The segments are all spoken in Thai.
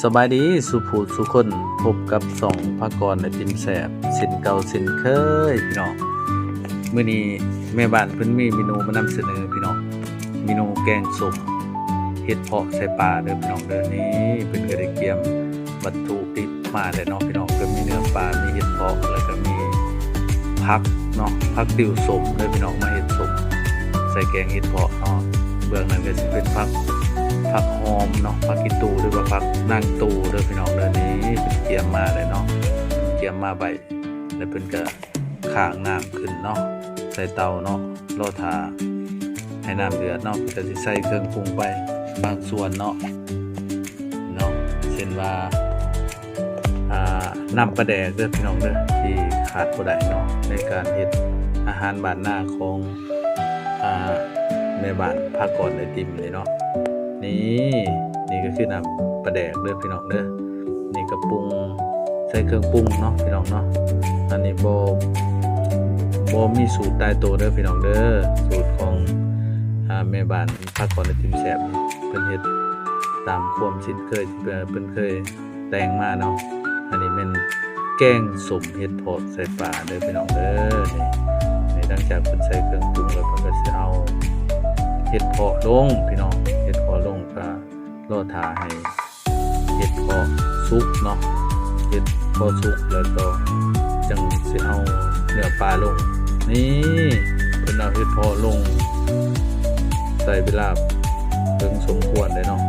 สบายดีสุภูสุคนพบกับส่องภากรในติมแสบสินเก่าสินเคยพี่น้องมื้อนี้แม่บ้านเพิ่นมีเมนูมานำเสนอพี่น้องเมนูแกงส้มเห็ดเพาะใส่ปลาเด้อพี่น้องเด้อนี้เพิ่นก็ได้เตรียมวัตถุดิบมาแล้วเนาะพี่น้องก็มีเนื้อปลามีเห็ดเพาะแล้วก็มีผักเนาะผักติ๋วส้มเด้อพี่น้องมาเฮ็ดส้มใส่แกงเห็ดเพาะเนาะเบื้องนั้นก็สิเป็นผักหอมเนาะผักอีตูหรือว่าผักนางตูเด้อพี่น้องเด้อนี้เป็นเตรียมมาเลยเนาะเตรียมมาใบแล้วเพิ่นก็ข้างน้ำขึ้นเนาะใส่เตาเนาะรอท่าให้น้ำเดือดเนาะก็สิใส่เครื่องปรุงไปบางส่วนเนาะเช่นว่าน้ำปลาแดกเด้อพี่น้องเด้อที่ขาดบ่ได้เนาะในการเฮ็ดอาหารบ้านนาของแม่บ้านภาคกรไอติมนี่เนาะนี่ก็คือน้ำปลาแดกเด้อพี่น้องเด้อนี่ก็ปรุงใส่เครื่องปรุงเนาะพี่น้องเนาะอันนี้บ่มีสูตรตายตัวเด้อพี่น้องเด้อสูตรของแม่บ้านภาคกรไอติมแซ่บเพิ่นเฮ็ดตามความชินเคยที่เพิ่นเคยแต่งมาเนาะอันนี้เป็นแกงส้มเห็ดเพาะใส่ปลาเด้อพี่น้องเด้อนี่หลังจากเพิ่นใส่เครื่องปรุงแล้วเพิ่นก็สิเอาเห็ดเพาะลงพี่น้องเห็ดเพาะลงก็รอท่าให้เห็ดเพาะสุกเนาะเห็ดเพาะสุกแล้วก็จังสิเอาเนื้อปลาลงนี่เพิ่นเอาเห็ดเพาะลงใส่เวลาถึงสมควรเลยเนาะ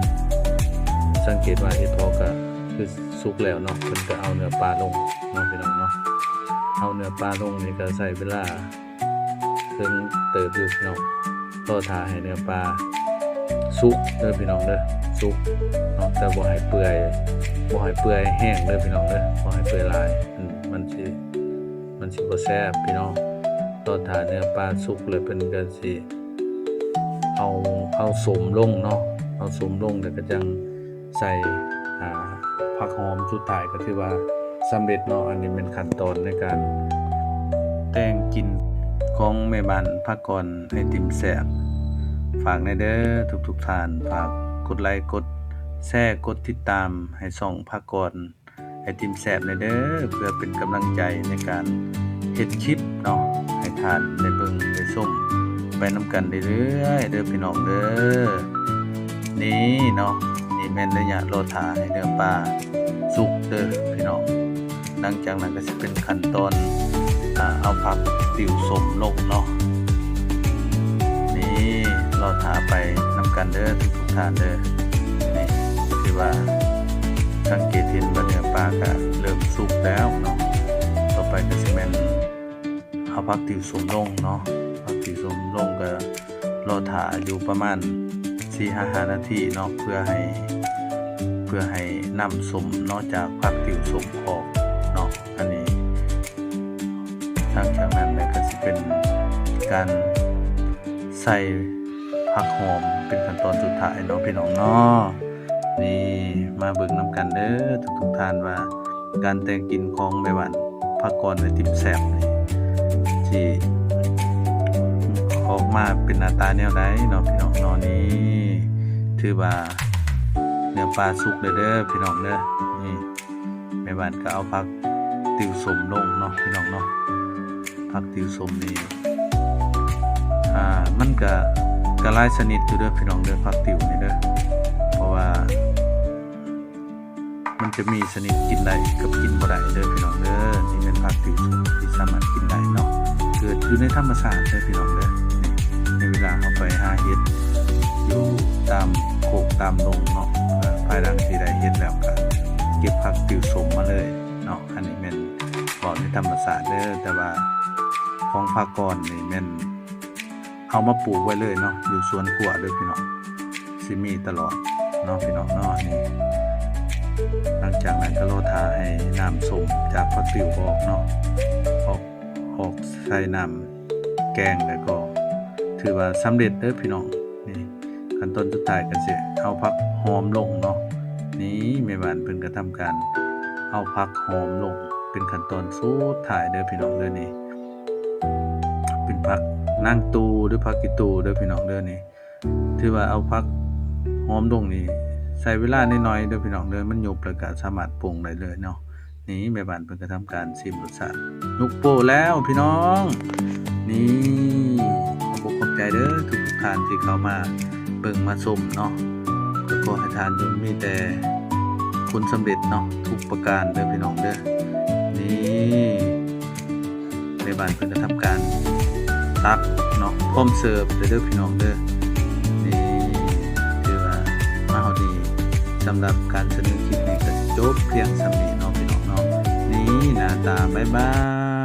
สังเกตว่าเห็ดเพาะก็คือสุกแล้วเนาะเพิ่นก็เอาเนื้อปลาลงเนาะพี่น้องเนาะเอาเนื้อปลาลงนี่ก็ใส่เวลาถึงเติบอยู่พี่น้องรอท่าให้เนื้อปลาสุกเด้อพี่น้องเด้อสุกเนาะแต่บ่ให้เปื่อยแห้งเด้อพี่น้องเด้อบ่ให้เปื่อยหลายมันสิบ่แซ่บพี่น้องรอท่าเนื้อปลาสุกเลยเพิ่นก็สิเอาสมลงเนาะเอาสมลงแล้วก็จังใส่ผักหอมสุดท้ายก็ถือว่าสำเร็จเนาะอันนี้เป็นขั้นตอนในการแต่งกินของแม่บ้านภาคกรไอติมแซ่บฝากในเด้อทุกท่านฝากกดไลค์กดแชร์กดติดตามให้ช่องภาคกรไอติมแซ่บในเด้อเพื่อเป็นกำลังใจในการเฮ็ดคลิปเนาะให้ทานได้เบิ่งได้ชมไปนำกันเรื่อยๆเด้อพี่น้องเด้อนี่เนาะนี่แม่นระยะรอท่าให้เนื้อปลาสุกเด้อพี่น้องหลังจากนั้นก็สิเป็นขั้นตอนเอาผักติ๋วส้มลงเนาะนี่รอท่าไปนำกันเด้อทุกท่านเด้อนี่คือว่าสังเกตเห็นว่าเนื้อปลาก็เริ่มสุกแล้วเนาะต่อไปก็สิแม่นเอาผักติ๋วส้มลงเนาะผักติ๋วส้มลงก็รอท่าอยู่ประมาณ4-5 นาทีเนาะเพื่อให้น้ำส้มนอกจากผักติ๋วส้มออกเนาะอันนี้หลังจากนั้นก็จะเป็นการใส่ผักหอมเป็นขั้นตอนสุดท้ายเนาะพี่น้องเนาะนี่มาเบิ่งนำกันเด้อทุกท่านว่าการแต่งกินของแม่บ้านภาคกรไอติมแซ่บนี่ที่ออกมาเป็นหน้าตาแนวใดเนาะพี่น้องเนาะนี่ถือว่าเนื้อปลาสุกเด้อพี่น้องเด้อนี่แม่บ้านก็เอาผักติ๋วส้มลงเนาะพี่น้องเนาะผักติ๋วส้มนี่มันก็หลายชนิดอยู่เด้อพี่น้องเด้อผักติ๋วนี่เด้อเพราะว่ามันจะมีชนิดกินได้กับกินบ่ได้เด้อพี่น้องเด้อนี่เป็นผักติ๋วส้มที่สามารถกินได้เนาะเกิดอยู่ในธรรมชาติเด้อพี่น้องเด้อในเวลาเอาไปหาเห็ดอยู่ตามโคกตามลงเนาะภายหลังที่ได้เห็ดแล้วก็เก็บผักติ๋วส้มมาเลยเนาะอันนี้แม่นบ่ในธรรมชาติเด้อแต่ว่าของภาคกรนี่แม่นเอามาปลูกไว้เลยเนาะอยู่สวนครัวเด้อพี่น้องสิมีตลอดเนาะพี่น้องเนาะนี่หลังจากนั้นก็รอท่าให้น้ำส้มจากผักติ๋วออกเนาะออกใส่น้ำแกงแล้วก็ถือว่าสำเร็จเด้อพี่น้องนี่ขั้นตอนสุดท้ายก็สิเอาผักหอมลงเนาะนี่แม่บ้านเพิ่นก็ทำการเอาผักหอมลงเป็นขั้นตอนสุดท้ายเด้อพี่น้องเด้อนี่เป็นผักนางตูหรือผักอีตูเด้อพี่น้องเด้อนี่ถือว่าเอาผักหอมลงนี่ ใส่เวลาน้อยๆเด้อพี่น้องเด้อมันยุบแล้วก็สามารถปรุงได้เลยเนาะนี่แม่บ้านเพิ่นก็ทำการชิมรสชาติยุกโป้แล้วพี่น้องนี่ขอบอกขอบใจเด้อทุกๆท่านที่เข้ามาเบิ่งมาชมเนาะก็ขอให้ทานจงมีแต่ผลสำเร็จเนาะทุกประการเด้อพี่น้องเด้อนี่แม่บ้านเพิ่นก็ทำการตักเนาะพร้อมเสิร์ฟเด้อพี่น้องเด้อนี่ถือว่ามาเฮาดีสำหรับการเสนอคลิปนี้ก็จบเพียงส่ำนี้เนาะพี่น้องเนาะนี่หน้าตาบ๊ายบาย